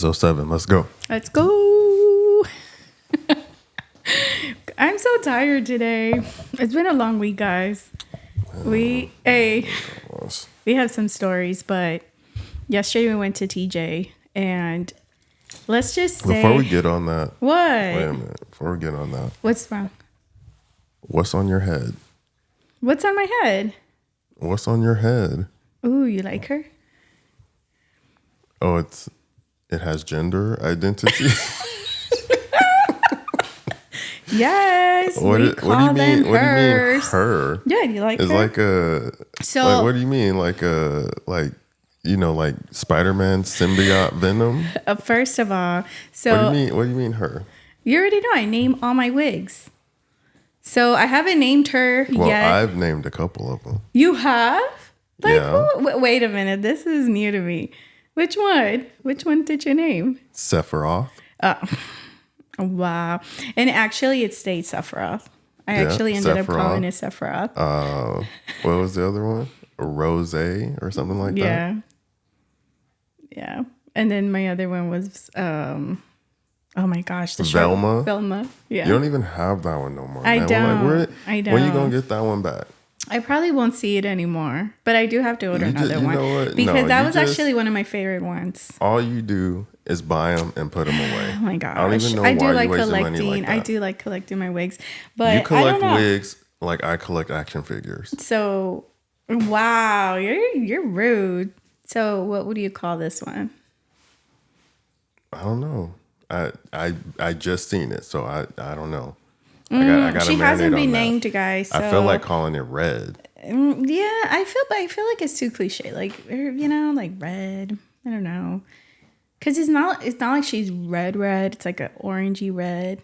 Episode 7. Let's go. Let's go. I'm so tired today. It's been a long week, guys. We have some stories, but yesterday we went to TJ, and let's just say Before we get on that, what? wait a minute. Before we get on that, What's wrong? what's on your head? What's on my head? What's on your head? Ooh, you like her? Oh, it has gender identity. Yes, what we do call you mean? them What do you mean? hers. Her? Yeah, you like It's her? like a. So- like, what do you mean? Like Spider-Man symbiote Venom. First of all, What do so you mean? What do you mean her? you already know I name all my wigs. So I haven't named her Well, yet. I've named a couple of them. You have? Like, Yeah. wait a minute. This is new to me. Which one? Which one did you name? Sephiroth. Wow. And actually, it stayed Sephiroth. I Yeah, actually ended up Sephiroth. calling it Sephiroth. What was the other one? Rose or something like that. Yeah. Yeah. And then my other one was, oh my gosh. Velma? Velma. Yeah. You don't even have that one no more. I man. don't. When I When you don't. gonna get that one back? I probably won't see it anymore, but I do have to order You another you one. know what? Because No, that you was just- actually one of my favorite ones. All you do is buy them and put them away. Oh my gosh. I don't even know I why do you like wasting money collecting. like that. I do like collecting my wigs. But You I collect don't know. wigs like I collect action figures. So wow, you're rude. So what would you call this one? I don't know. I just seen it, so I don't know. I got She hasn't been named, guys. So I feel like calling it red. yeah, I feel like it's too cliche. Like like red. I don't know. Cause it's not like she's red. It's like an orangey red.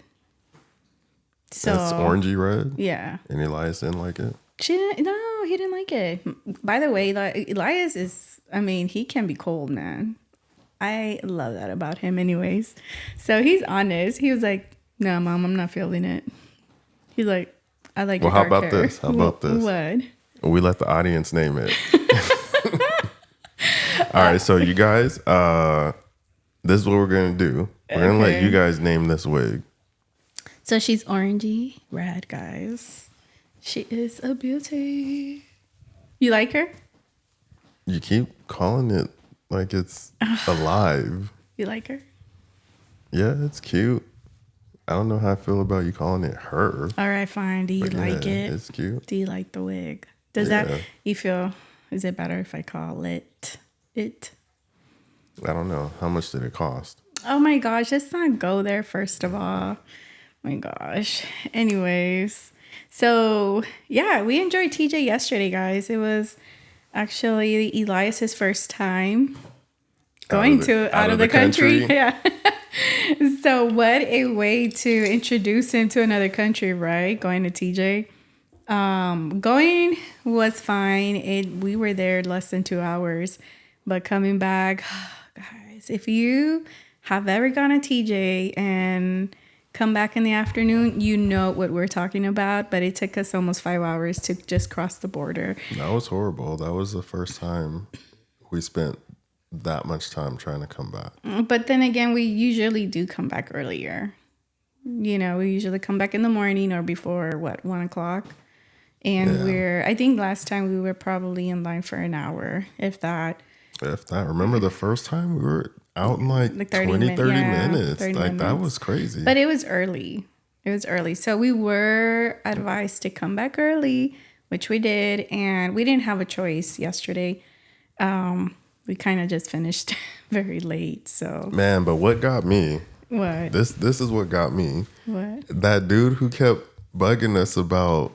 So It's orangey red. yeah. And Elias didn't like it. He didn't like it. By the way, Elias is, he can be cold, man. I love that about him anyways. So he's honest. He was like, no, Mom, I'm not feeling it. He's like, I like your Well, how dark about hair. this? How about this? What? We let the audience name it. All right, so you guys, this is what we're gonna do. We're gonna let Okay. you guys name this wig. So she's orangey red, guys. She is a beauty. You like her? You keep calling it like it's alive. You like her? Yeah, it's cute. I don't know how I feel about you calling it her. All right, fine. Do you but like yeah, it? It's cute. Do you like the wig? Does Yeah. that you feel? Is it better if I call it it? I don't know. How much did it cost? Oh my gosh, let's not go there first of all. My gosh. Anyways, so yeah, we enjoyed TJ yesterday, guys. It was actually Elias's first time going out of the country. Yeah. So what a way to introduce him to another country, right? Going to TJ. Going was fine. We were there less than 2 hours, but coming back, guys, if you have ever gone to TJ and come back in the afternoon, you know what we're talking about. But it took us almost 5 hours to just cross the border. That was horrible. That was the first time we spent that much time trying to come back. But then again, we usually do come back earlier. We usually come back in the morning or before 1 o'clock. And Yeah. I think last time we were probably in line for an hour, if that. Remember the first time we were out in like 30 20, 30 yeah, minutes. 30 Like that minutes. was crazy. But it was early. So we were advised to come back early, which we did. And we didn't have a choice yesterday. We kind of just finished very late. So Man, but what got me, what? this is what got me. What? That dude who kept bugging us about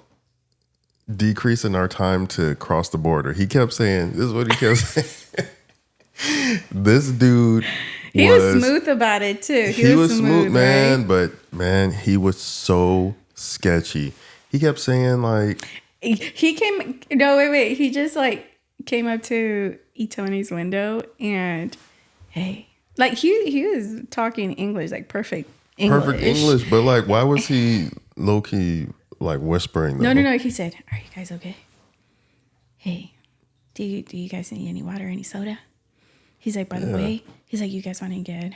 decreasing our time to cross the border. He kept saying, this is what he kept saying. This dude He was smooth about it too. He was smooth, man, right? but man, he was so sketchy. He kept saying like, He came. No, wait. He just came up to Tony's window and, hey, he was talking English, like perfect English. but like, why was he low key like whispering? No. He said, "Are you guys okay? Hey, do you guys need any water, any soda?" He's like, "By the way," he's like, "you guys want to get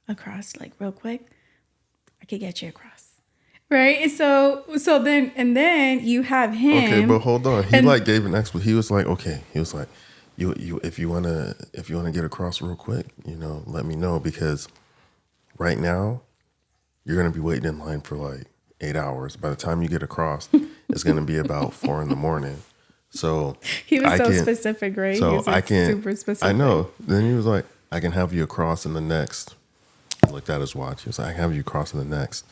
across like real quick, I could get you across. Right? And so then you have him. Okay, but hold on. He and- like gave an explanation. He was like, okay. He was like, you if you wanna get across real quick, let me know, because right now you're gonna be waiting in line for like 8 hours. By the time you get across, it's gonna be about 4 in the morning. So he was so specific, right? So he was like super specific. I know. Then he was like, I can have you across in the next. He looked at his watch. He was like, I can have you across in the next,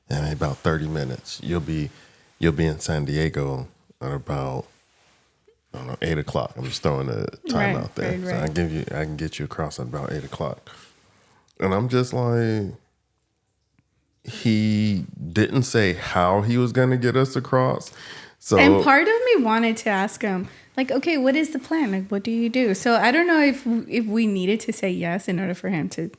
and in about 30 minutes, you'll be in San Diego at about, I don't know, 8 o'clock. I'm just throwing a time out there. Right. So I can get you across at about 8 o'clock. And I'm just like, he didn't say how he was going to get us across. So, and part of me wanted to ask him, like, okay, what is the plan? Like, what do you do? So I don't know if we needed to say yes in order for him to,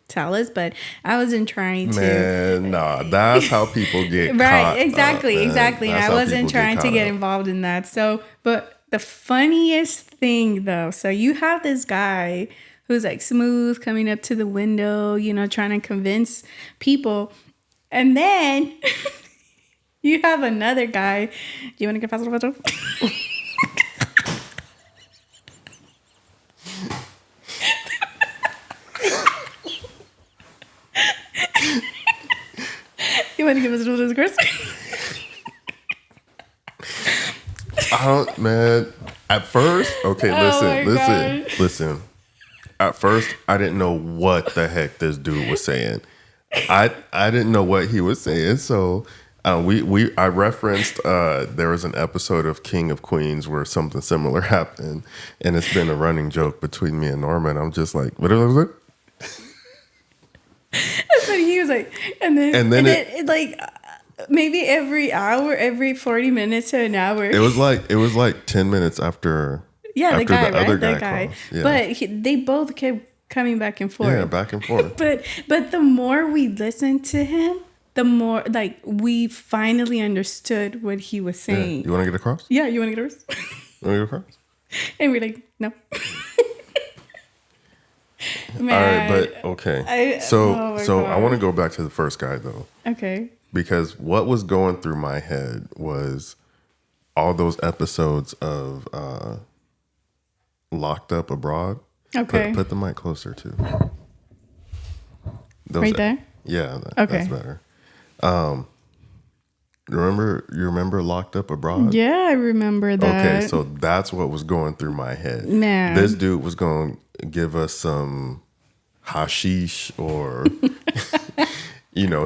tell us, but I wasn't trying to. Man, nah, that's how people get right, caught exactly. Up, And I wasn't trying to get up. involved in that. So, but the funniest thing though, so you have this guy who's like smooth coming up to the window, trying to convince people, and then. You have another guy. Do you want to get past the You want to give us a little Chris? I don't, man. At first, okay, listen. At first, I didn't know what the heck this dude was saying. I didn't know what he was saying, so. I referenced there was an episode of King of Queens where something similar happened, and it's been a running joke between me and Norman. I'm just like, what was it? But he was like, and then it like maybe every hour, every 40 minutes to an hour. It was like 10 minutes after. Yeah, after the guy, the other right? guy. That guy. Yeah. But they both kept coming back and forth. Yeah, back and forth. but the more we listened to him, the more like we finally understood what he was saying. Yeah. You want to get across? Yeah, you want to get across? You want to get across? And we're like, no. Man, all right, but okay. So I want to go back to the first guy though. Okay. Because what was going through my head was all those episodes of Locked Up Abroad. Okay. Put the mic closer too. Right there? Yeah, okay. That's better. You remember Locked Up Abroad? Yeah, I remember that. Okay, so that's what was going through my head. Man. This dude was going to give us some hashish or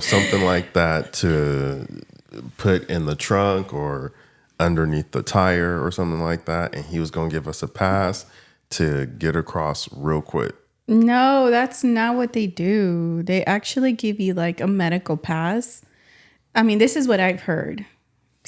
something like that to put in the trunk or underneath the tire or something like that, and he was going to give us a pass to get across real quick. No, that's not what they do. They actually give you like a medical pass. I mean, this is what I've heard.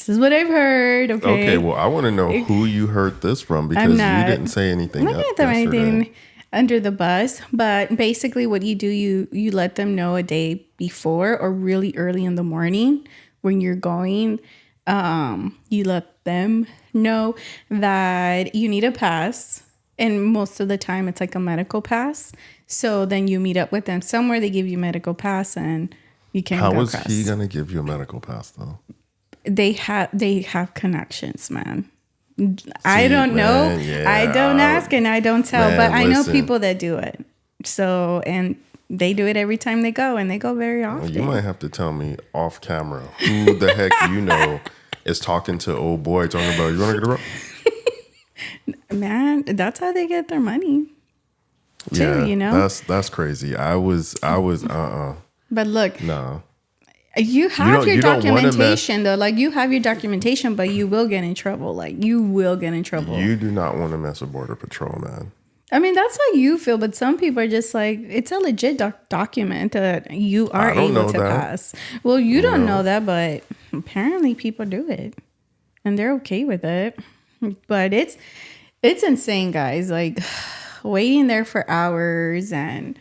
Okay. Okay, well, I want to know who you heard this from, because you didn't say anything. I'm not going to throw anything under the bus, but basically what you do, you let them know a day before or really early in the morning when you're going. You let them know that you need a pass. And most of the time it's like a medical pass. So then you meet up with them somewhere, they give you a medical pass and you can go across. How is he going to give you a medical pass though? They have connections, man. I don't know. Yeah, I don't ask and I don't tell, but I know people that do it. So, and they do it every time they go, and they go very often. Well, you might have to tell me off camera who the heck is talking to old boy talking about, you want to get a rope? Man, that's how they get their money. Too, yeah, that's crazy. I was But look, no. You have your documentation though. Like you have your documentation, but you will get in trouble. Like you will get in trouble. You do not want to mess with Border Patrol, man. I mean, that's how you feel, but some people are just like, it's a legit document that you are able to pass. Well, you don't know that, but apparently people do it, and they're okay with it. But it's insane, guys. Like waiting there for hours, and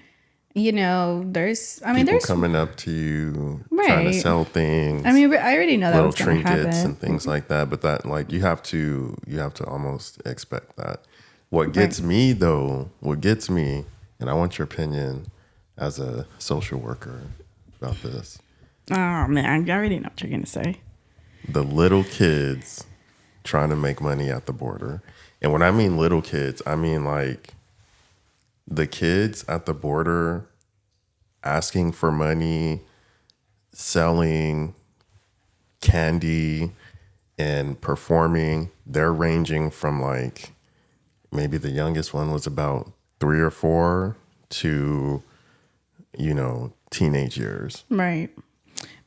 there's people coming up to you trying to sell things. I mean, I already know that little was going to happen. trinkets and things like that. But that, like, you have to almost expect that. What gets me though, and I want your opinion, as a social worker about this. Oh man, I already know what you're gonna say. The little kids trying to make money at the border. And when I mean little kids, I mean like the kids at the border asking for money, selling candy and performing. They're ranging from like maybe the youngest one was about 3 or 4 to, teenage years. Right.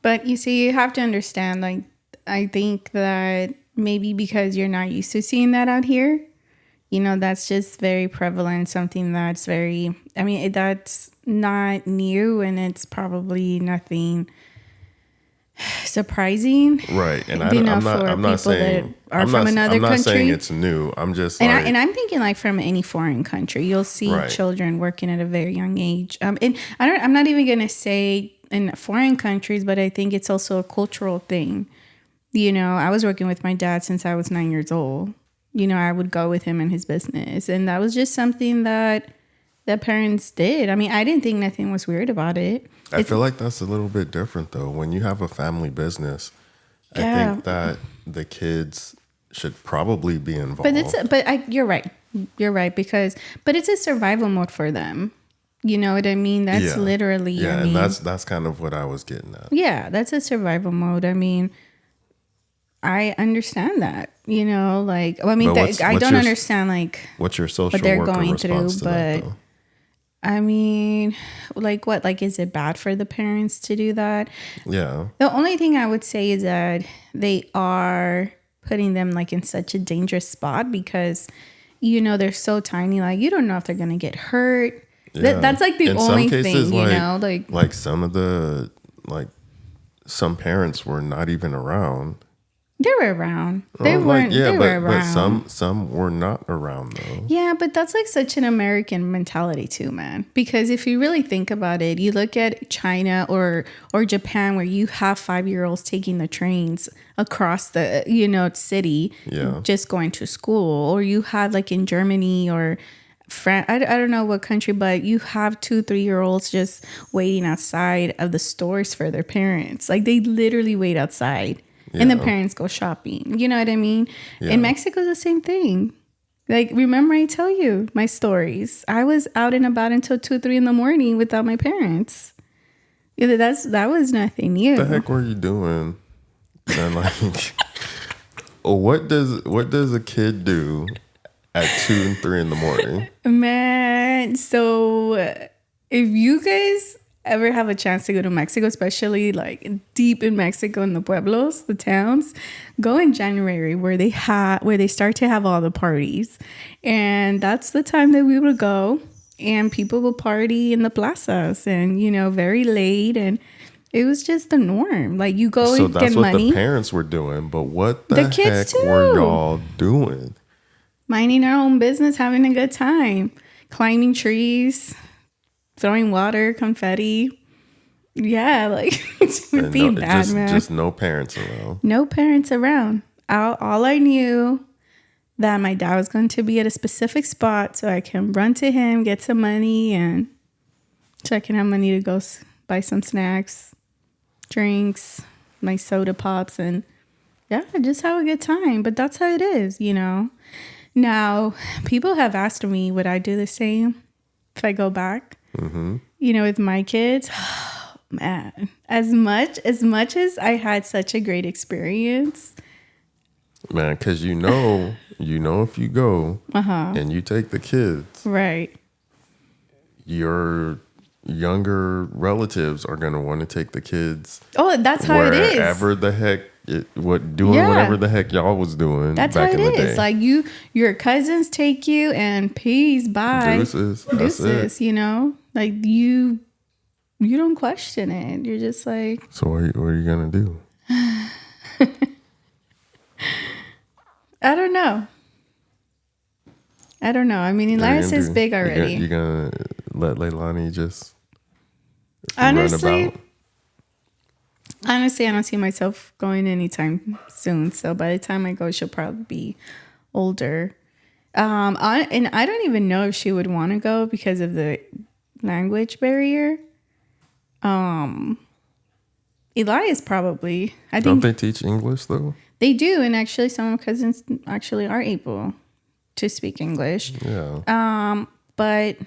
But you see, you have to understand, like, I think that maybe because you're not used to seeing that out here, that's just very prevalent, something that's very, that's not new, and it's probably nothing surprising. Right. And I'm not saying are from another I'm not country. saying it's new. I'm just and I'm thinking like from any foreign country, you'll see Right. children working at a very young age. And I'm not even gonna say in foreign countries, but I think it's also a cultural thing. I was working with my dad since I was 9 years old. I would go with him in his business, and that was just something that parents did. I didn't think nothing was weird about it. I feel like that's a little bit different though. When you have a family business, I Yeah. think that the kids should probably be involved. You're right. You're right, but it's a survival mode for them. You know what I mean? That's Yeah. literally. Yeah, and that's kind of what I was getting at. Yeah, that's a survival mode. I understand that. Like But I don't understand like What's your social what they're worker going response through, to that, but though? like what? Like, is it bad for the parents to do that? Yeah. The only thing I would say is that they are putting them like in such a dangerous spot because, they're so tiny. Like, you don't know if they're going to get hurt. Yeah. That's like the In only some cases, thing, like some of the some parents were not even around. they were around. They Oh, weren't. yeah, they were around. but some were not around though. Yeah, but that's like such an American mentality too, man. Because if you really think about it, you look at China or Japan where you have 5-year-olds taking the trains across the, city, Yeah. just going to school, or you have like in Germany or France, I don't know what country, but you have 2-3-year-olds just waiting outside of the stores for their parents. Like they literally wait outside. And the Yeah. parents go shopping. You know what I mean? Yeah. In Mexico, the same thing. Like, remember I tell you my stories. I was out and about until 2 or 3 in the morning without my parents. That was nothing new. What the heck were you doing? And like, what does a kid do at 2 and 3 in the morning? Man, so if you guys ever have a chance to go to Mexico, especially like deep in Mexico in the pueblos, the towns, go in January where they start to have all the parties. And that's the time that we would go, and people will party in the plazas and, very late, and it was just the norm. Like you go So and that's get what money. the parents were doing, but what the kids heck were too. y'all doing? Minding our own business, having a good time, climbing trees, throwing water, confetti. Yeah, like it's And being bad, man. Just no parents around. No parents around. All I knew that my dad was going to be at a specific spot so I can run to him, get some money, and so I can have money to go buy some snacks, drinks, my soda pops, and yeah, just have a good time. But that's how it is, Now, people have asked me, would I do the same if I go back? Mm-hmm. With my kids. Man, as much as I had such a great experience. Man, because if you go and you take the kids, Right. your younger relatives are going to want to take the kids. Oh, that's how it is. Wherever the heck, whatever the heck y'all was doing That's back how in it the day. is. Like your cousins take you and peace, bye. Deuces. That's Deuces, it. Like you don't question it. You're just like, So what are you going to do? I don't know. Elias is big already. You're going to let Leilani just Honestly, run about? Honestly, I don't see myself going anytime soon. So by the time I go, she'll probably be older. And I don't even know if she would want to go because of the language barrier. Elias probably. I Don't think they teach English though? they do, and actually, some of my cousins actually are able to speak English. Yeah. But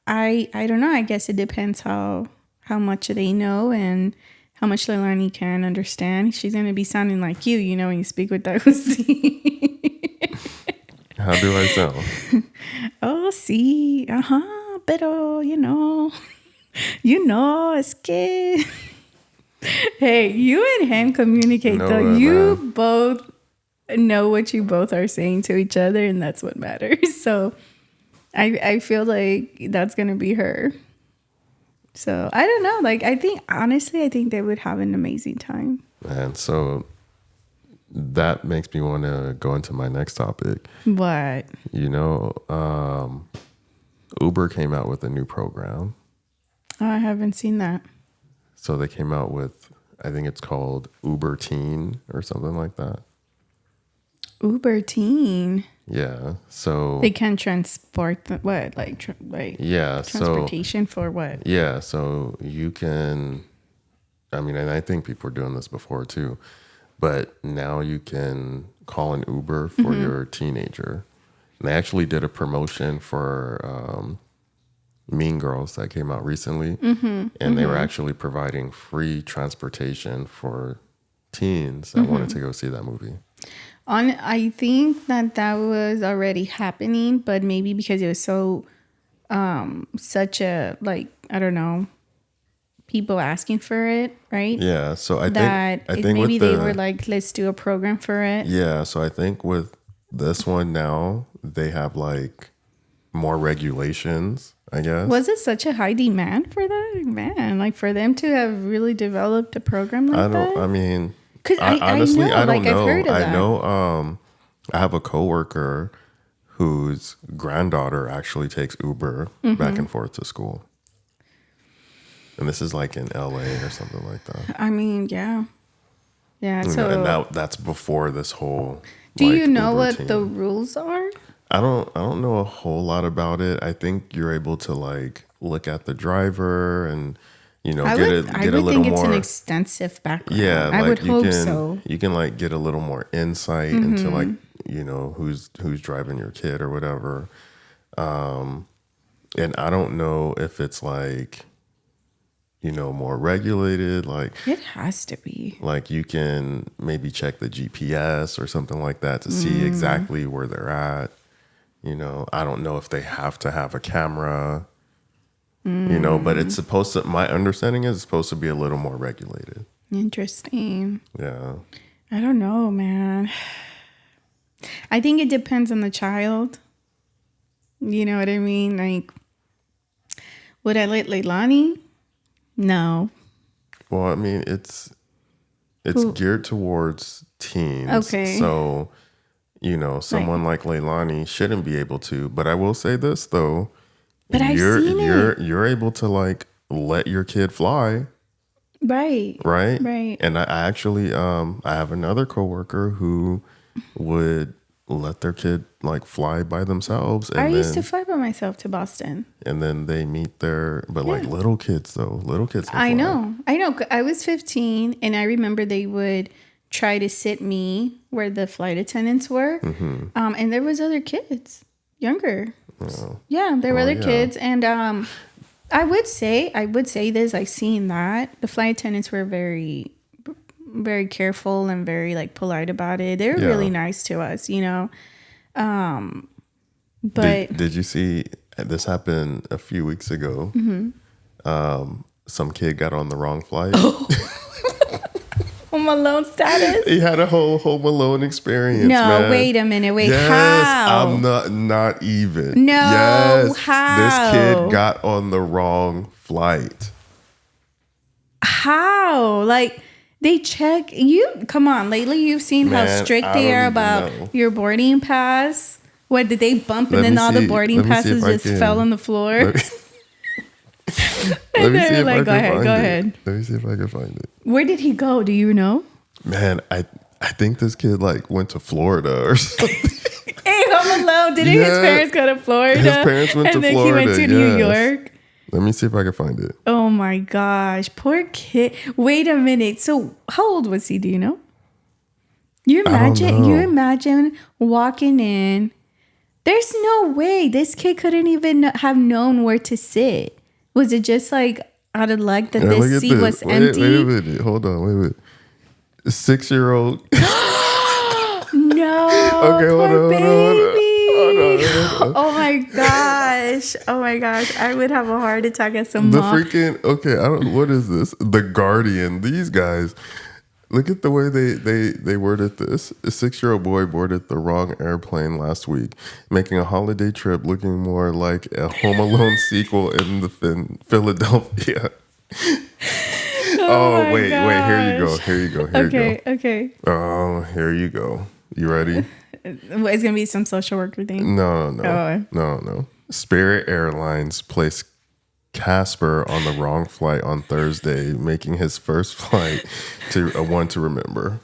I don't know. I guess it depends how much they know and how much Leilani can understand. She's gonna be sounding like you, when you speak with that. How do I sound? Oh, sí, pero es que. Hey, you and him communicate No, though. You man. both know what you both are saying to each other, and that's what matters. So, I feel like that's gonna be her. So I don't know. Like I think they would have an amazing time. And so that makes me want to go into my next topic. What? Uber came out with a new program. Oh, I haven't seen that. So they came out with, I think it's called Uber Teen or something like that. Uber Teen. Yeah. So They can transport what? Like yeah. transportation for what? Yeah. So you can, and I think people are doing this before too, but now you can call an Uber for your teenager. And they actually did a promotion for Mean Girls that came out recently. And they were actually providing free transportation for teens that wanted to go see that movie. I think that was already happening, but maybe because it was so such a I don't know, people asking for it, right? Yeah, so I That think maybe with they were like, let's do a program for it. Yeah, so I think with this one now they have like more regulations, I guess. Was it such a high demand for that? Man, like for them to have really developed a program like that? Because honestly, I don't know. I've heard of I that. know. I have a coworker whose granddaughter actually takes Uber back and forth to school, and this is like in LA or something like that. Yeah. So, and that's before this whole. do you know Uber what team. the rules are? I don't know a whole lot about it. I think you're able to like look at the driver and get a little think more. It's an extensive background. Yeah, I like would you hope can, so. You can like get a little more insight into like who's driving your kid or whatever. And I don't know if it's like more regulated. Like It has to be. like you can maybe check the GPS or something like that to see exactly where they're at. I don't know if they have to have a camera. But it's supposed to. My understanding is it's supposed to be a little more regulated. Interesting. Yeah. I don't know, man. I think it depends on the child. You know what I mean? Like, would I let Leilani? No. Well, it's geared towards teens. Okay. So, someone like Leilani shouldn't be able to. But I will say this though. But I've seen it. You're able to like let your kid fly. Right. Right. And I actually I have another coworker who would let their kid like fly by themselves. And I used to fly by myself to Boston. And then they meet like little kids though. Little kids can fly. I know. I was 15 and I remember they would try to sit me where the flight attendants were. And there was other kids, younger. Yeah, there were other kids. And I would say this, I've seen that. The flight attendants were very, very careful and very like polite about it. They were really nice to us, But did you see this happened a few weeks ago? Some kid got on the wrong flight. Home Alone status? He had a whole Home Alone experience. No, man. wait a minute. Wait, yes, how? I'm not even. No, yes, how? This kid got on the wrong flight. How? Like, they check you. Come on, lately you've seen how strict they are about your boarding pass. What, did they bump and then all the boarding passes just fell on the floor? Let me see if I go ahead. Let me see if I can find it. Where did he go? Do you know? Man, I think this kid like went to Florida or something. Hey, Home Home Alone. Didn't his parents go to Florida? His parents went to and then Florida. He went to New York. Let me see if I can find it. Oh my gosh, poor kid. Wait a minute. So, how old was he? Do you know? You imagine walking in. There's no way this kid couldn't even have known where to sit. Was it just like out of luck that this seat was empty? Wait a minute. Hold on. Wait a minute. 6-year-old. No. Okay, hold on. Oh my gosh. Oh my gosh. I would have a heart attack at some mom. What is this? The Guardian. These guys. Look at the way they worded this. A 6-year-old boy boarded the wrong airplane last week, making a holiday trip looking more like a Home Alone sequel in Philadelphia. Wait, here you go. Okay. Oh, here you go. You ready? It's gonna be some social worker thing. No. Spirit Airlines placed Casper on the wrong flight on Thursday, making his first flight to one to remember.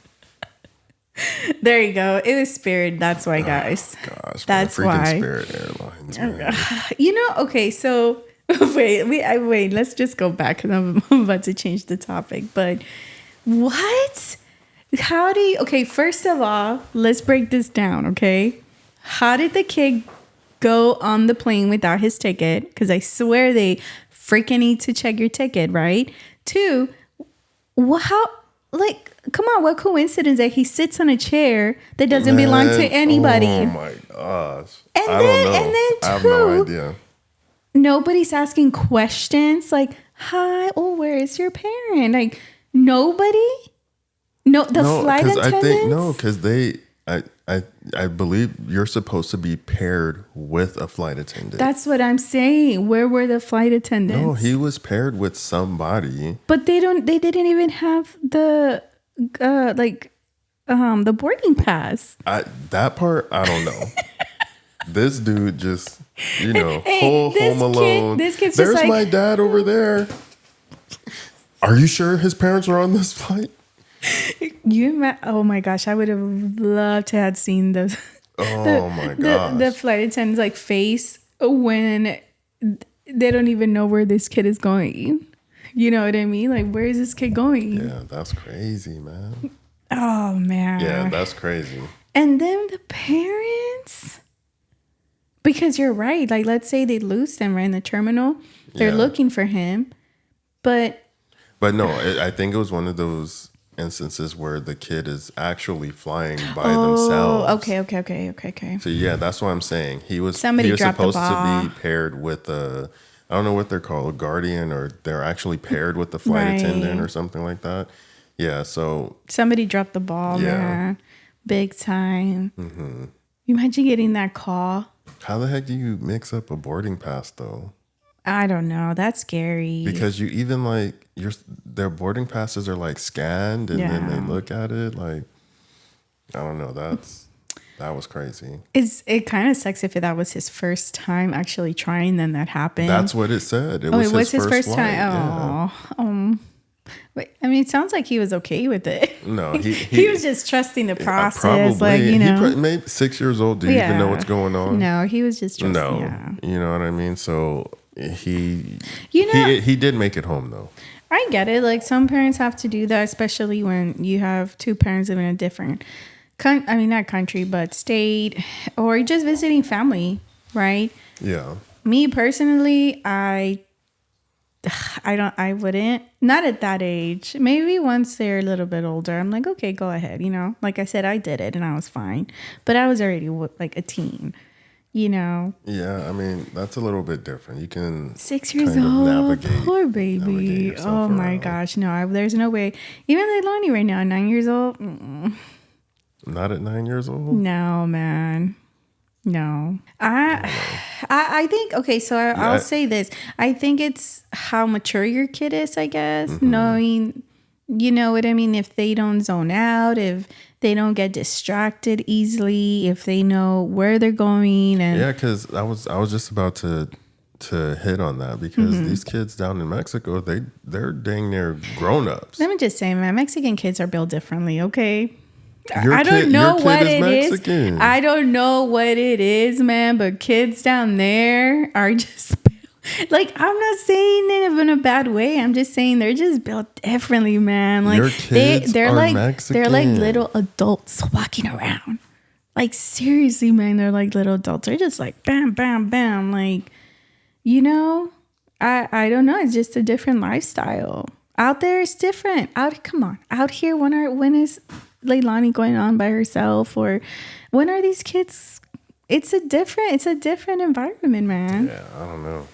There you go. It was Spirit. That's why, guys. Gosh, that's man, why. Spirit Airlines. Man. Okay. So wait. Let's just go back because I'm about to change the topic. But what? How do you? Okay, first of all, let's break this down. Okay, how did the kid go on the plane without his ticket? Because I swear they freaking need to check your ticket, right? 2, how, like, come on, what coincidence that he sits on a chair that doesn't belong to anybody. Oh my gosh. And then 2, I have no idea. Nobody's asking questions like, hi, where is your parent? Like, nobody? No, flight attendants? Because I believe you're supposed to be paired with a flight attendant. That's what I'm saying. Where were the flight attendants? No, he was paired with somebody. But they didn't even have the the boarding pass. That part I don't know. This dude just, Home Alone. This kid's There's just my dad over there. Are you sure his parents are on this flight? Oh my gosh, I would have loved to have seen those. Oh my gosh. The flight attendant's like face when they don't even know where this kid is going. You know what I mean? Like, where is this kid going? Yeah, that's crazy, man. Oh man. Yeah, that's crazy. And then the parents, because you're right. Like, let's say they lose them right in the terminal. They're looking for him, but no, I think it was one of those instances where the kid is actually flying by themselves. Okay. So yeah, that's what I'm saying. He was Somebody dropped supposed the ball. to be paired with I don't know what they're called, a guardian, or they're actually paired with the flight attendant or something like that. Yeah, so somebody dropped the ball, man. Big time. Mm-hmm. You imagine getting that call. How the heck do you mix up a boarding pass though? I don't know. That's scary. Because you even their boarding passes are like scanned and then they look at it like, I don't know. That was crazy. It kind of sucks if that was his first time actually trying, then that happened. That's what it said. It was his first time. Wait, I mean, it sounds like he was okay with it. No, he was just trusting the process. Probably. He maybe 6 years old. Do you even know what's going on? No, he was just trusting. No, yeah. You know what I mean? So he did make it home though. I get it. Like, some parents have to do that, especially when you have two parents living in a different not country, but state, or just visiting family, right? Yeah. Me personally, I wouldn't, not at that age. Maybe once they're a little bit older, I'm like, okay, go ahead. Like I said, I did it and I was fine, but I was already like a teen, Yeah, I mean, that's a little bit different. You can 6 years old, poor baby. Oh my gosh, no, there's no way. Even Leilani right now, 9 years old. Not at 9 years old? No, man. No. I think, okay, so I'll say this. I think it's how mature your kid is, I guess. Mm-hmm. Knowing, you know what I mean? If they don't zone out, if they don't get distracted easily, if they know where they're going. And yeah, because I was just about to hit on that, because these kids down in Mexico, they're dang near grown-ups. Let me just say, man, Mexican kids are built differently, okay? I don't know what it is. Mexican. I don't know what it is, man. But kids down there are just like, I'm not saying it in a bad way. I'm just saying they're just built differently, man. Like Your kids they're are like Mexican. they're like little adults walking around. Like seriously, man, they're like little adults. They're just like bam, bam, bam. Like, you know, I don't know. It's just a different lifestyle. Out there, it's different. Come on. Out here, when is Leilani going on by herself, or when are these kids? It's a different environment, man. Yeah, I don't know.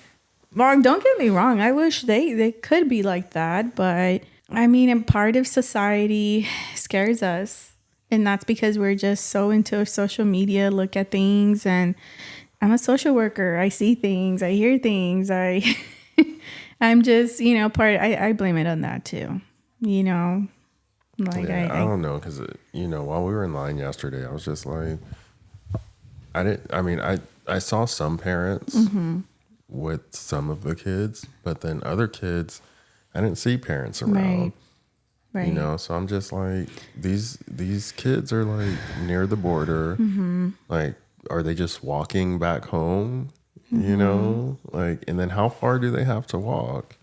Well, don't get me wrong. I wish they could be like that, but I mean, a part of society scares us, and that's because we're just so into social media. Look at things, and I'm a social worker. I see things. I hear things. I'm just, I blame it on that too. Like I don't know, because while we were in line yesterday, I was just like, I saw some parents with some of the kids, but then other kids, I didn't see parents around. Right. So I'm just like, these kids are like near the border. Like, are they just walking back home? Like, and then how far do they have to walk?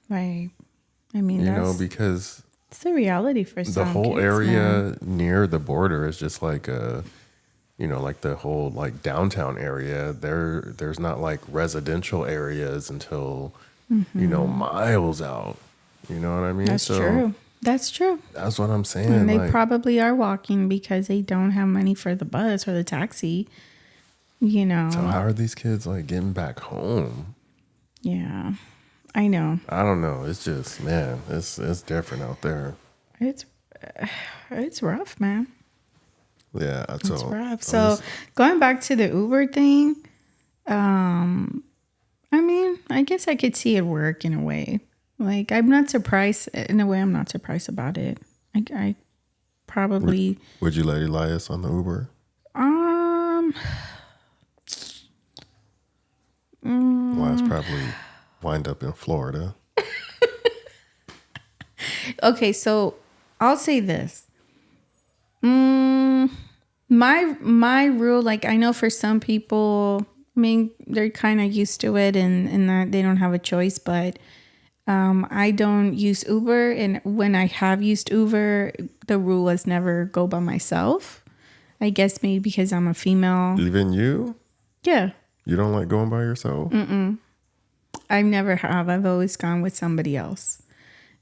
Right. I mean, because it's the reality for some the whole kids, area man. near the border is just like like the whole like downtown area. There's not like residential areas until miles out. You know what I mean? That's true. That's true. That's what I'm saying. And they like, probably are walking because they don't have money for the bus or the taxi. So how are these kids like getting back home? Yeah, I know. I don't know. It's just, man, it's different out there. It's rough, man. Yeah, It's rough. So going back to the Uber thing, I mean, I guess I could see it work in a way. Like, I'm not surprised. In a way, I'm not surprised about it. I probably. Would you let Elias on the Uber? Elias probably wind up in Florida. Okay, so I'll say this. My rule, like, I know for some people, I mean, they're kind of used to it and that they don't have a choice, but I don't use Uber. And when I have used Uber, the rule was never go by myself. I guess maybe because I'm a female. Even you? Yeah. You don't like going by yourself? I never have. I've always gone with somebody else.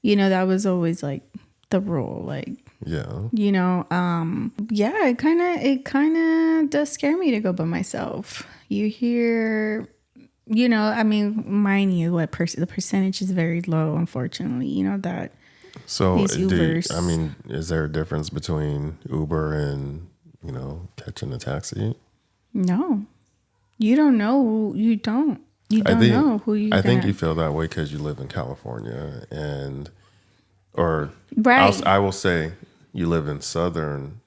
That was always like the rule. Like, yeah. Yeah, it kind of does scare me to go by myself. You hear, I mean, mind you, the percentage is very low, unfortunately, that So these Ubers. is there a difference between Uber and, catching a taxi? No, you don't know. You don't know who you. I think you feel that way because you live in California, or right. I will say you live in Southern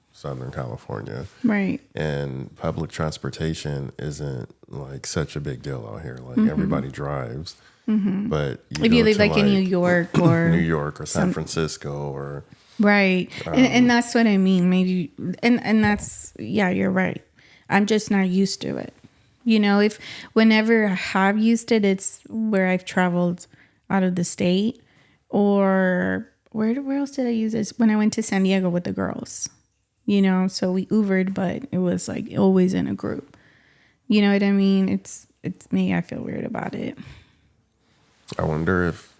California, right? And public transportation isn't like such a big deal out here. Like everybody drives, but if you live like in New York or New York or San Francisco or right, and that's what I mean. Maybe and that's you're right. I'm just not used to it. If whenever I have used it, it's where I've traveled out of the state, or where else did I use this? When I went to San Diego with the girls, so we Ubered, but it was like always in a group. You know what I mean? It's me. I feel weird about it. I wonder if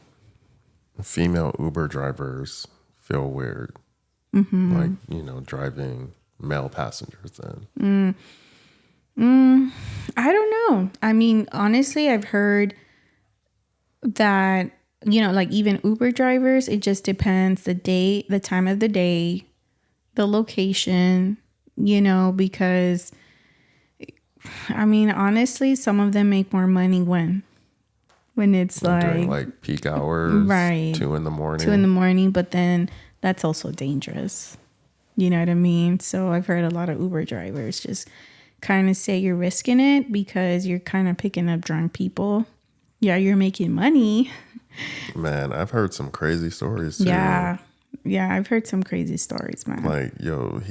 female Uber drivers feel weird, like, driving male passengers then. I don't know. I mean, honestly, I've heard that, like even Uber drivers, it just depends the day, the time of the day, the location, because I mean, honestly, some of them make more money when it's during like peak hours, right, 2 a.m. 2 a.m, but then that's also dangerous. You know what I mean? So I've heard a lot of Uber drivers just kind of say you're risking it because you're kind of picking up drunk people. Yeah, you're making money. Man, I've heard some crazy stories too. Yeah, I've heard some crazy stories, man. Like, yo,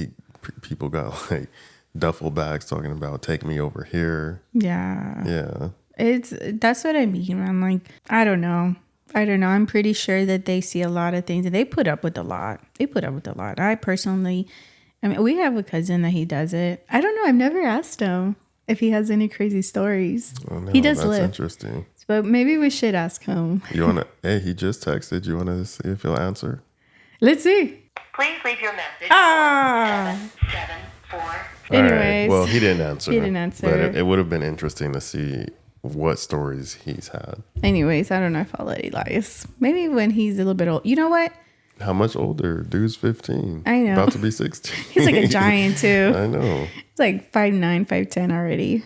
people got like duffel bags talking about take me over here. Yeah. Yeah. That's what I mean, man. Like, I don't know. I'm pretty sure that they see a lot of things and they put up with a lot. I personally, I mean, we have a cousin that he does it. I don't know. I've never asked him if he has any crazy stories. Oh, no, He does that's live. interesting. But maybe we should ask him. You want to, hey, he just texted. You want to see if he'll answer? Let's see. Please leave your message. Ah. 774. All right. Anyways. Well, he didn't answer. He didn't answer. But it would have been interesting to see what stories he's had. Anyways, I don't know if I'll let Elias. Maybe when he's a little bit old. You know what? How much older? Dude's 15. I know. About to be 16. He's like a giant too. I know. It's like 5'9", 5'10" already.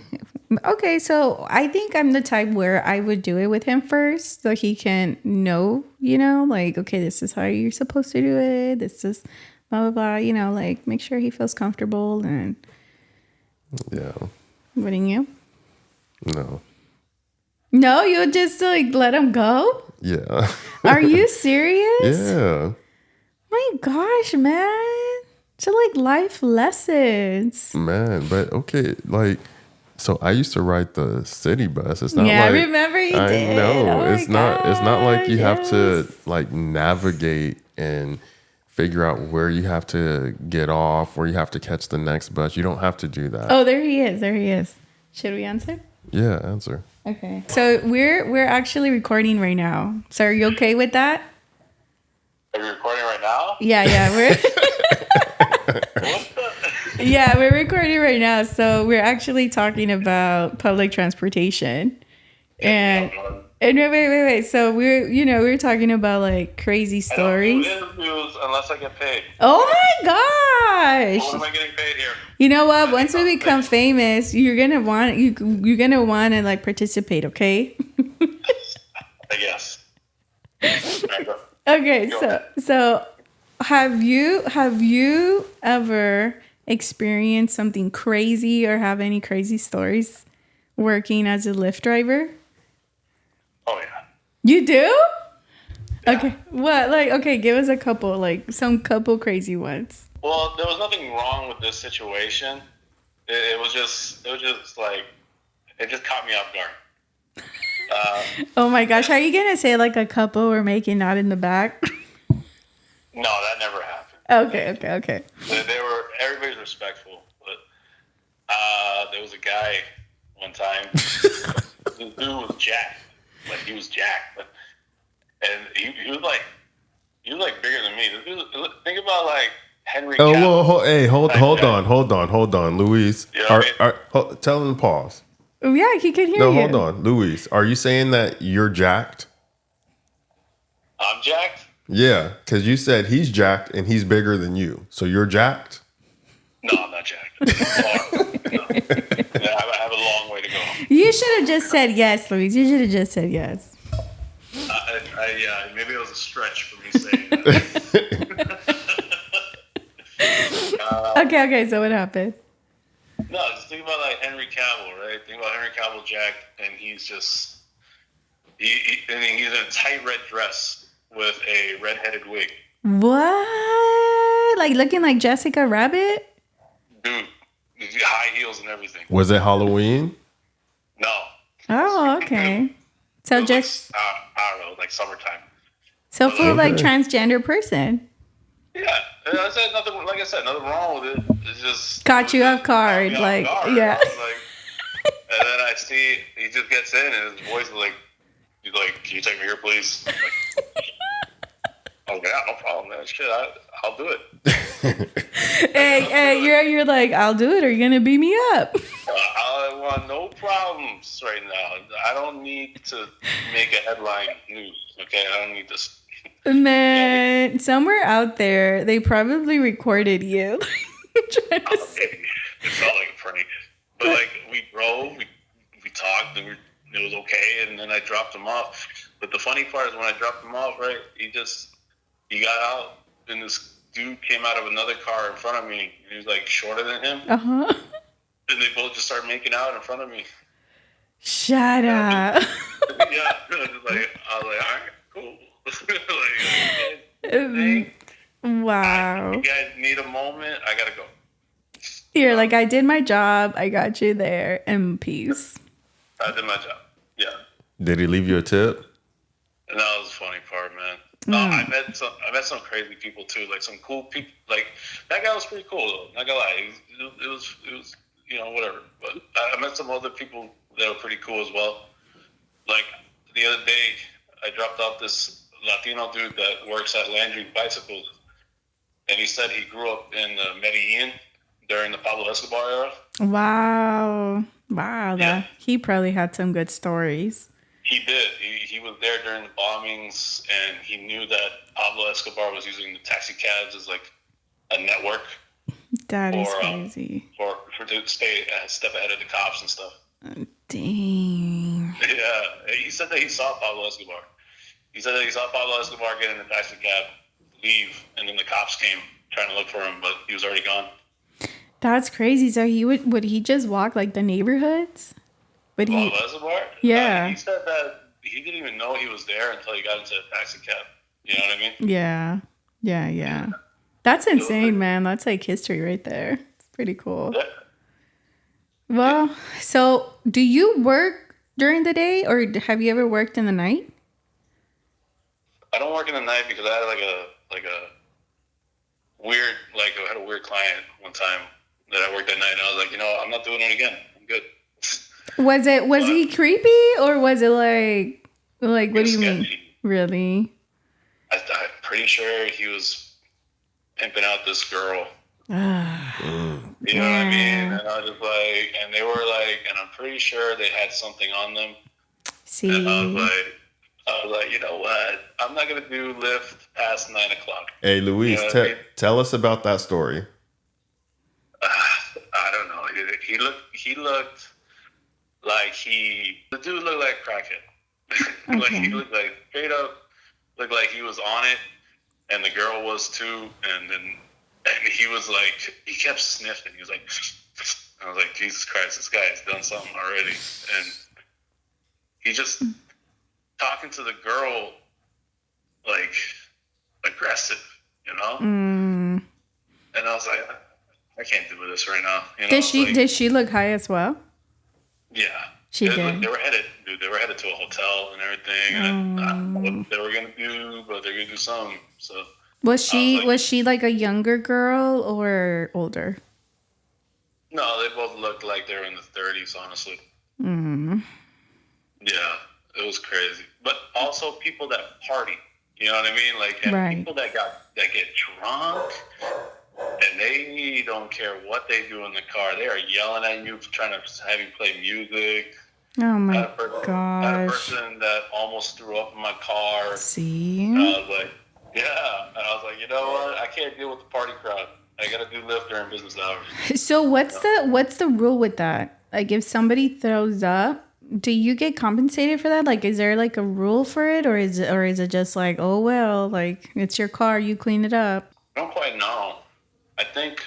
Okay, so I think I'm the type where I would do it with him first so he can know, like, okay, this is how you're supposed to do it. This is blah, blah, blah, like make sure he feels comfortable. And Yeah. wouldn't you? No. No, you'll just like let him go? Yeah. Are you serious? Yeah. My gosh, man. So like life lessons. Man, but okay, like, so I used to ride the city bus. It's not Yeah, I like remember you I did. know. Oh It's my not like you have to gosh, like navigate and figure out where you have to get off, where you have to catch the next bus. You don't have to do that. Oh, there he is. Should we answer? Yeah, answer. Okay. So we're actually recording right now. So are you okay with that? Are you recording right now? Yeah, we're recording right now. So we're actually talking about public transportation. And wait. So we're talking about like crazy stories. I don't do interviews unless I get paid. Oh my gosh. What am I getting paid here? You know what? Once we become famous, you're gonna want to like participate, okay? I guess. Okay, so have you ever experienced something crazy or have any crazy stories working as a Lyft driver? Oh yeah. You do? Yeah. Okay. What? Like, okay, give us a couple, like some couple crazy ones. Well, there was nothing wrong with this situation. It was just like it just caught me off guard. Oh my gosh, are you gonna say like a couple we're making out in the back? No, that never happened. Okay. Everybody's respectful, but there was a guy one time. The dude was jacked, he was jacked, and he was like bigger than me. Think about like Henry. Oh, Cavill. well, hey, hold on, Luis. You know what I mean? Tell him to pause. Oh, yeah, he can hear No, you. hold on, Luis. Are you saying that you're jacked? I'm jacked. Yeah, because you said he's jacked and he's bigger than you, so you're jacked. No, I'm not jacked. No. Yeah, I have a long way to go. You should have just said yes, Luis. You should have just said yes. Maybe it was a stretch for me saying that. Okay, so what happened? No, just think about like Henry Cavill, right? Think about Henry Cavill jacked, and he's just he's in a tight red dress with a red-headed wig. What? Like looking like Jessica Rabbit? Dude, high heels and everything. Was it Halloween? No. Oh, okay. So It was just I don't know, like summertime. so for like Okay. transgender person. Yeah, I said nothing. Like I said, nothing wrong with it. It's just Caught you off guard, caught me off like, guard. yeah. I was like, and then I see he just gets in, and his voice is like, he's like, "Can you take me here, please?" I'm like, oh yeah, no problem, man. Shit, I'll do it. Hey, you're like, I'll do it or you're gonna beat me up. I want no problems right now. I don't need to make a headline news. Okay, I don't need this. Man, somewhere out there, they probably recorded you. Trying to say- Maybe. It felt like a prank. But like we drove, we talked, and it was okay, and then I dropped him off. But the funny part is when I dropped him off, right, he got out, and this dude came out of another car in front of me, and he was like shorter than him, Uh-huh. and they both just started making out in front of me. Shut up. Yeah, I was like, all right, cool. Like, okay, Wow. you guys need a moment? I gotta go. You're like, I did my job. I got you there. And peace. I did my job. Yeah. Did he leave you a tip? And that was the funny part, man. I met some crazy people too, like some cool people. Like that guy was pretty cool though. Not gonna lie, it was whatever. But I met some other people that were pretty cool as well. Like the other day, I dropped off this Latino dude that works at Landry Bicycles, and he said he grew up in Medellin during the Pablo Escobar era. Wow. Yeah. He probably had some good stories. He did. He was there during the bombings, and he knew that Pablo Escobar was using the taxi cabs as like a network That is crazy. for to stay a step ahead of the cops and stuff. Dang. Yeah, he said that he saw Pablo Escobar. He said that he saw Pablo Escobar get in the taxi cab, leave, and then the cops came trying to look for him, but he was already gone. That's crazy. So would he just walk like the neighborhoods? Pablo Escobar? Yeah. He said that he didn't even know he was there until he got into a taxi cab. You know what I mean? Yeah. That's insane, man. That's like history right there. It's pretty cool. Yeah. Well, so do you work during the day or have you ever worked in the night? I don't work in the night because I had like a weird, like I had a weird client one time that I worked at night, and I was like, I'm not doing it again. I'm good. Was he creepy or was it like what do you mean? Really? I'm pretty sure he was pimping out this girl. You know what I mean? And I was just like, and they were like, and I'm pretty sure they had something on them. See. And I was like, you know what? I'm not gonna do Lyft past 9 o'clock. Hey, Luis, You know what I mean? tell us about that story. I don't know. He looked like the dude looked like a crackhead. Like he looked like straight up looked like he was on it, and the girl was too. And he was like, he kept sniffing. He was like, I was like, Jesus Christ, this guy has done something already. And he just talking to the girl like aggressive, And I was like, I can't do this right now. Did she look high as well? Yeah. She did. They were headed to a hotel and everything. And I don't know what they were going to do, but they're going to do something. So Was she like a younger girl or older? No, they both looked like they were in the 30s, honestly. Yeah, it was crazy. But also people that party, you know what I mean? Like people that get drunk and they don't care what they do in the car. They are yelling at you, trying to have you play music. Oh my I had a gosh. person that almost threw up in my car. See? And I was like, yeah. And I was like, you know what? I can't deal with the party crowd. I got to do Lyft during business hours. So what's the rule with that? Like if somebody throws up, do you get compensated for that? Like is there like a rule for it or is it just like, oh well, like it's your car, you clean it up? I don't quite know. I think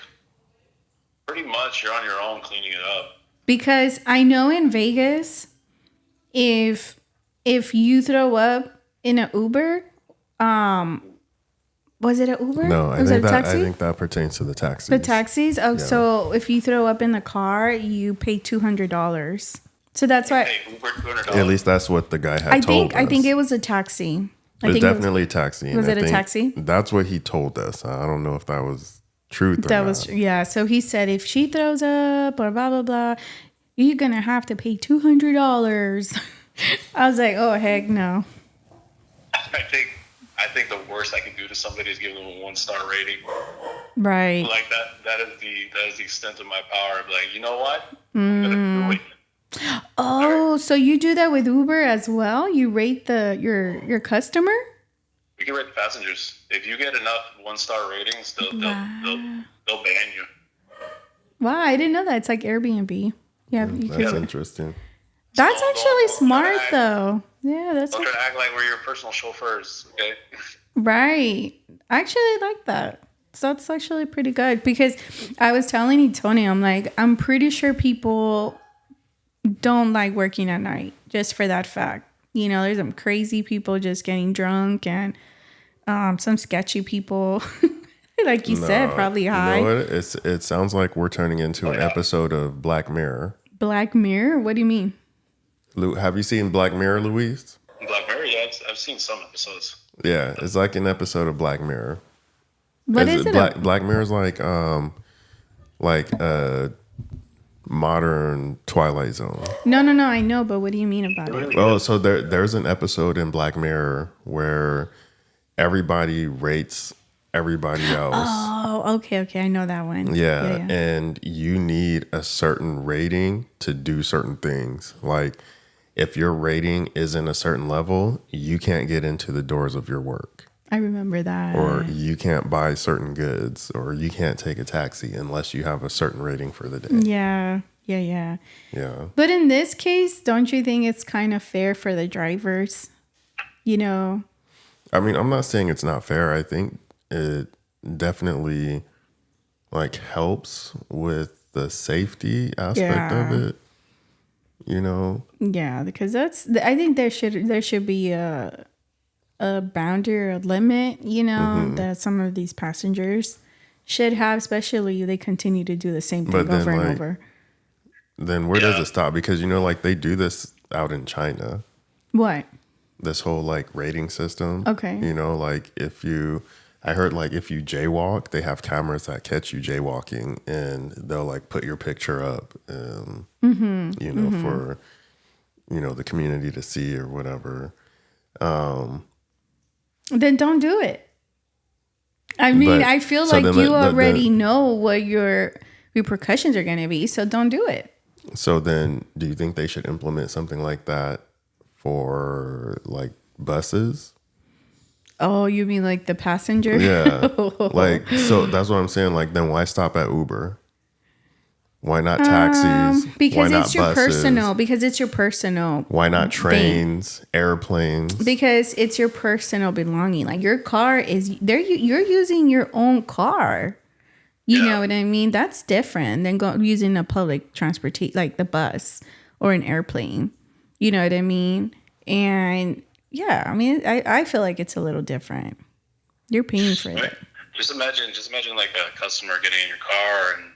pretty much you're on your own cleaning it up. Because I know in Vegas, if you throw up in an Uber, was it an Uber? No, was it a taxi? I think that pertains to the taxis. The taxis? Oh, yeah. So if you throw up in the car, you pay $200. So that's why. Uber $200. At least that's what the guy had told us. I think it was a taxi. It was definitely a taxi. Was it a taxi? That's what he told us. I don't know if that was truth or that not. Was yeah. So he said if she throws up or blah blah blah, you're gonna have to pay $200. I was like, oh heck no. I think the worst I can do to somebody is give them a 1-star rating. Right. Like that is the extent of my power. I'd be like, you know what? I'm gonna do it. Oh, so you do that with Uber as well? You rate your customer? You can rate the passengers. If you get enough 1-star ratings, they'll ban you. Wow, I didn't know that. It's like Airbnb. Yeah, that's interesting. That's actually smart though. Yeah, that's. Don't try to act like we're your personal chauffeurs, okay? Right. I actually like that. So that's actually pretty good because I was telling Tony, I'm like, I'm pretty sure people don't like working at night just for that fact. There's some crazy people just getting drunk and some sketchy people. Like you said, probably high. You know what? It sounds like we're turning into an episode of Black Mirror. Black Mirror? What do you mean? Have you seen Black Mirror, Louise? Black Mirror, yeah, I've seen some episodes. Yeah, it's like an episode of Black Mirror. What is it? Black Mirror is like a modern Twilight Zone. No, I know, but what do you mean about it? Oh, so there's an episode in Black Mirror where everybody rates everybody else. Oh, okay, I know that one. Yeah, and you need a certain rating to do certain things. Like if your rating isn't a certain level, you can't get into the doors of your work. I remember that. Or you can't buy certain goods, or you can't take a taxi unless you have a certain rating for the day. Yeah. Yeah. But in this case, don't you think it's kind of fair for the drivers? You know? I mean, I'm not saying it's not fair. I think it definitely like helps with the safety aspect of it. You know? Yeah, because I think there should be a boundary or a limit, you know, that some of these passengers should have, especially if they continue to do the same thing over and over. Then where does it stop? Because, you know, like they do this out in China. What? This whole like rating system. Okay. You know, like I heard like if you jaywalk, they have cameras that catch you jaywalking and they'll like put your picture up, you know, for, you know, the community to see or whatever. Then don't do it. I mean, I feel like you already know what your repercussions are going to be, so don't do it. So then do you think they should implement something like that for like buses? Oh, you mean like the passenger? Yeah. Like, so that's what I'm saying. Like, then why stop at Uber? Why not taxis? Because why it's your personal. Because it's your personal. Why not trains, airplanes? Because it's your personal belonging. Like your car is there. You're using your own car. You know what I mean? That's different than using a public transportation, like the bus or an airplane. You know what I mean? And yeah, I mean, I feel like it's a little different. You're paying for it. Just imagine like a customer getting in your car and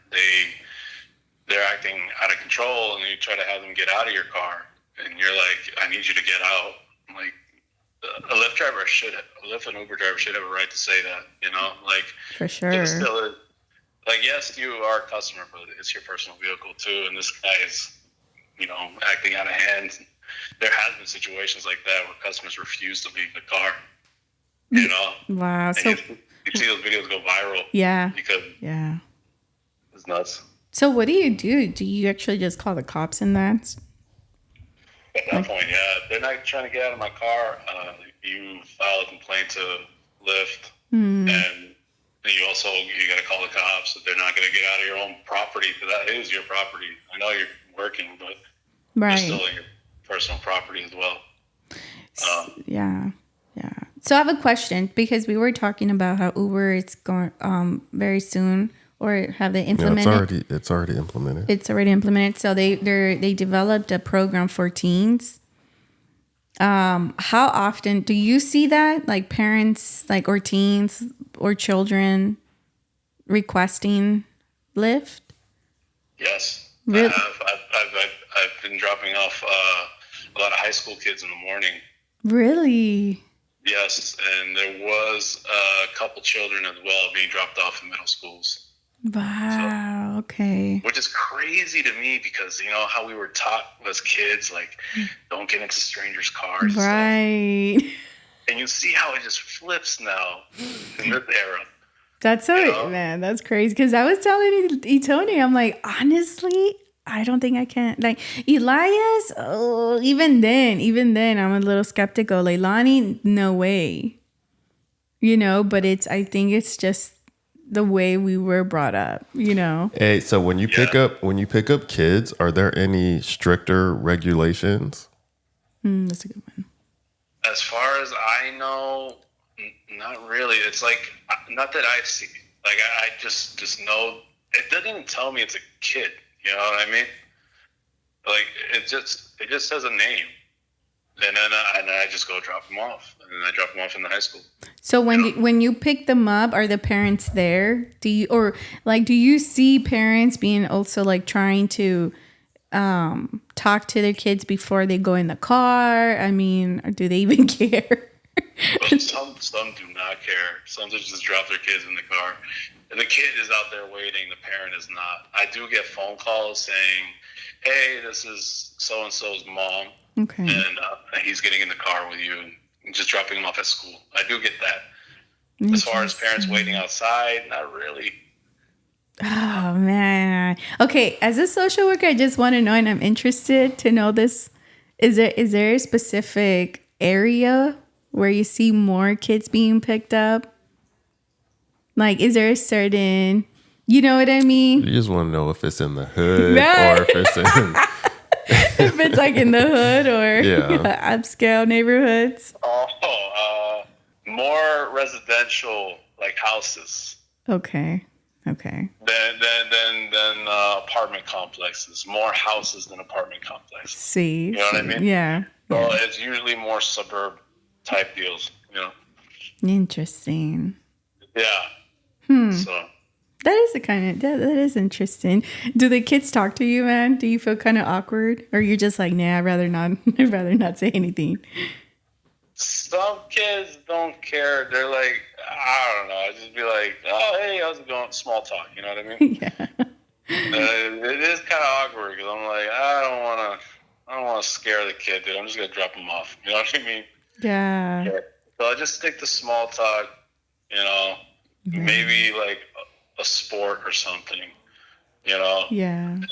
they're acting out of control, and you try to have them get out of your car, and you're like, I need you to get out. Like a Lyft and Uber driver should have a right to say that, you know, like for sure. Still, like, yes, you are a customer, but it's your personal vehicle too. And this guy is, you know, acting out of hand. There has been situations like that where customers refuse to leave the car. You know? Wow. And so you see those videos go viral. Yeah. Because it's nuts. So what do? Do you actually just call the cops in that? At that point, yeah. They're not trying to get out of my car. You file a complaint to Lyft, and you got to call the cops. That they're not going to get out of your own property. That is your property. I know you're working, but you're still in your personal property as well. Yeah. So I have a question, because we were talking about how Uber is going very soon, or have they implemented? It's already implemented. It's already implemented. So they developed a program for teens. How often do you see that, like parents, like, or teens or children requesting Lyft? Yes, really? I've been dropping off a lot of high school kids in the morning. Really? Yes, and there was a couple children as well being dropped off in middle schools. Wow. So, okay. Which is crazy to me, because you know how we were taught as kids, like, don't get into strangers' cars. Right. And you see how it just flips now in this era. That's so, man, that's crazy. Because I was telling Tony, I'm like, honestly, I don't think I can. Like Elias, even then, I'm a little skeptical. Leilani, no way. You know, but I think it's just the way we were brought up, you know. Hey, so when you pick up kids, are there any stricter regulations? That's a good one. As far as I know, not really. It's like, not that I see. Like, I just know. It doesn't even tell me it's a kid. You know what I mean? Like, it just says a name, and then I just go drop them off. and I drop them off in the high school. So when you pick them up, are the parents there? Do you see parents being also like trying to talk to their kids before they go in the car? I mean, do they even care? But some do not care. Some just drop their kids in the car. And the kid is out there waiting. The parent is not. I do get phone calls saying, "Hey, this is so and so's mom, Okay. and he's getting in the car with you and just dropping him off at school." I do get that. As far as parents waiting outside, not really. Oh man. Okay, as a social worker, I just want to know, and I'm interested to know this. Is there a specific area where you see more kids being picked up? Like, is there a certain, you know what I mean? You just want to know if it's in the hood Right. or if it's in. If it's like in the hood or Yeah. upscale neighborhoods. More residential, like houses, Okay. than apartment complexes. More houses than apartment complexes. See. You know what I mean? Yeah. So it's usually more suburb type deals. Interesting. Yeah. So. That is that is interesting. Do the kids talk to you, man? Do you feel kind of awkward, or you're just like, nah, I'd rather not. I'd rather not say anything. Some kids don't care. They're like, I don't know. I just be like, oh, hey, how's it going? Small talk. You know what I mean? Yeah. It is kind of awkward because I'm like, I don't want to scare the kid, dude. I'm just gonna drop him off. You know what I mean? Yeah. So I just stick to small talk. Maybe like a sport or something. Yeah. And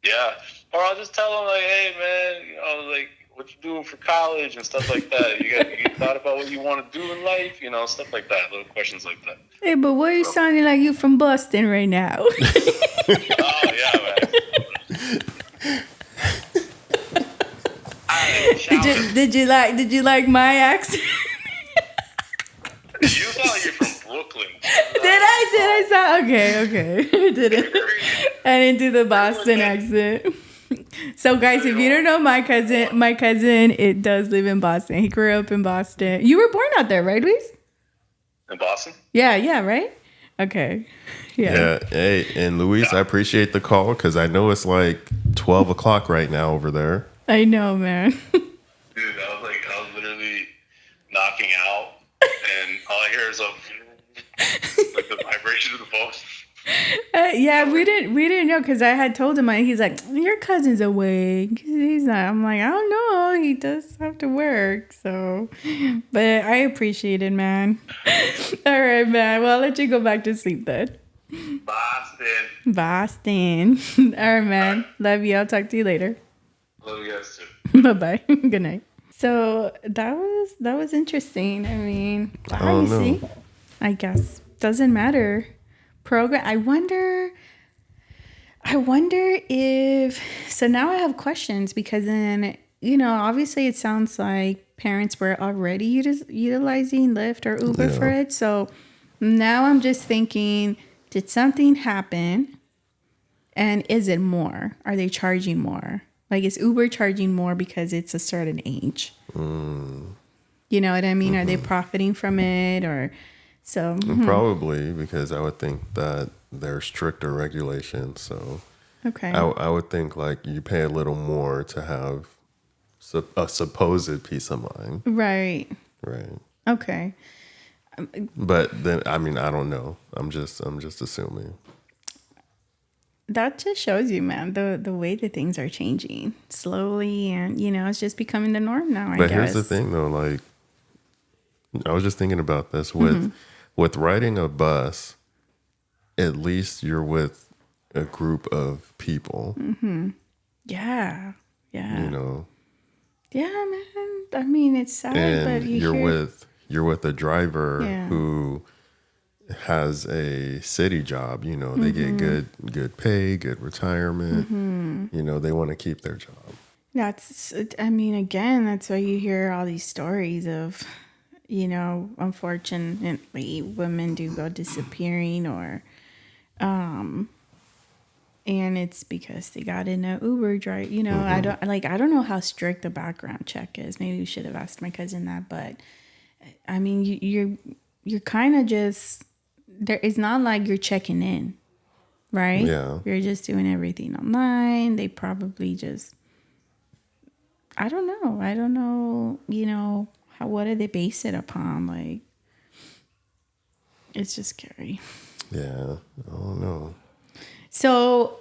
yeah, or I'll just tell them like, hey man, like what you doing for college and stuff like that. You thought about what you want to do in life, stuff like that. Little questions like that. Hey, but why are you sounding like you from Boston right now? Oh yeah, man. Did you like my accent? You thought you're from Brooklyn. Did I sound okay? I didn't do the Boston accent. So guys, if you don't know my cousin, it does live in Boston. He grew up in Boston. You were born out there, right, Luis? In Boston? Yeah, right? Okay. Yeah. Hey, and Luis, I appreciate the call because I know it's like 12 o'clock right now over there. I know, man. Dude, I was literally knocking out, and all I hear is like the vibration of the phone. Yeah, we didn't know because I had told him, he's like, your cousin's awake. He's not. I'm like, I don't know. He does have to work, so. But I appreciate it, man. All right, man. Well, I'll let you go back to sleep then. Boston. All right, man. Love you. I'll talk to you later. Love you guys too. Bye-bye. Good night. So that was interesting. I mean, wow, you see? I guess doesn't matter. Program. I wonder if, so now I have questions because then, obviously it sounds like parents were already utilizing Lyft or Uber for it. So now I'm just thinking, did something happen? And is it more? Are they charging more? Like, is Uber charging more because it's a certain age? You know what I mean? Are they profiting from it or... So Probably because I would think that there's stricter regulations. So okay, I would think like you pay a little more to have a supposed peace of mind. Right. Okay. But then I mean I don't know. I'm just assuming. That just shows you, man, the way that things are changing slowly, and it's just becoming the norm now. I guess. But here's the thing, though. Like, I was just thinking about this with riding a bus. At least you're with a group of people. Yeah. Yeah, man. I mean, it's sad, and but you're with a driver Yeah. who has a city job. They get good pay, good retirement. They want to keep their job. Again, that's why you hear all these stories of, unfortunately, women do go disappearing or, And it's because they got in an Uber drive. You know, I don't know how strict the background check is. Maybe we should have asked my cousin that. But I mean, you're kind of just there. It's not like you're checking in, right? Yeah. You're just doing everything online. They probably just, I don't know. You know, what do they base it upon? Like, it's just scary. Yeah. I don't know. So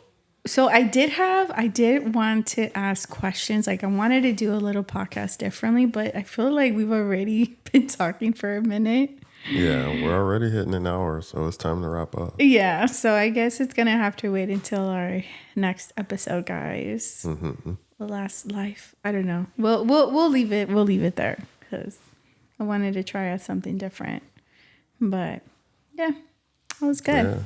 I did want to ask questions. Like, I wanted to do a little podcast differently, but I feel like we've already been talking for a minute. Yeah, we're already hitting an hour, so it's time to wrap up. Yeah, so I guess it's gonna have to wait until our next episode, guys. The last life. I don't know. We'll leave it. We'll leave it there because I wanted to try out something different. But yeah, that was good. Yeah.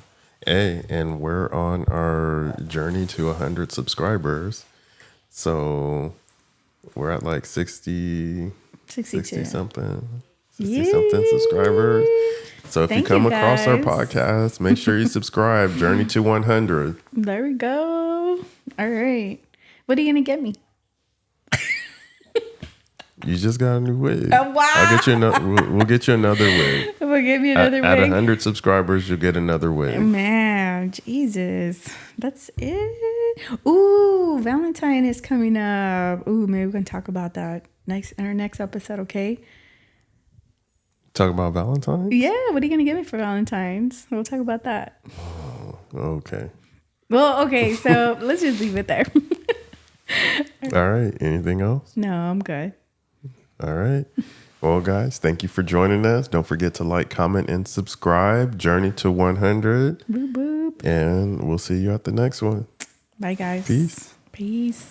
Hey, and we're on our journey to 100 subscribers. So we're at like 60 something. 60 something subscribers. So if you come across our podcast, make sure you subscribe. Journey to 100. There we go. All right. What are you going to get me? You just got a new wig. Oh, wow. I'll get you we'll get you another wig. We'll give me another At wig. 100 subscribers, you'll get another wig. Man, Jesus. That's it. Ooh, Valentine is coming up. Ooh, maybe we can talk about that in our next episode, okay? Talk about Valentine's? Yeah, what are you going to give me for Valentine's? We'll talk about that. Okay. Well, okay, so let's just leave it there. All right. Anything else? No, I'm good. All right. Well, guys, thank you for joining us. Don't forget to like, comment, and subscribe. Journey to 100. Boop, boop. And we'll see you at the next one. Bye, guys. Peace. Peace.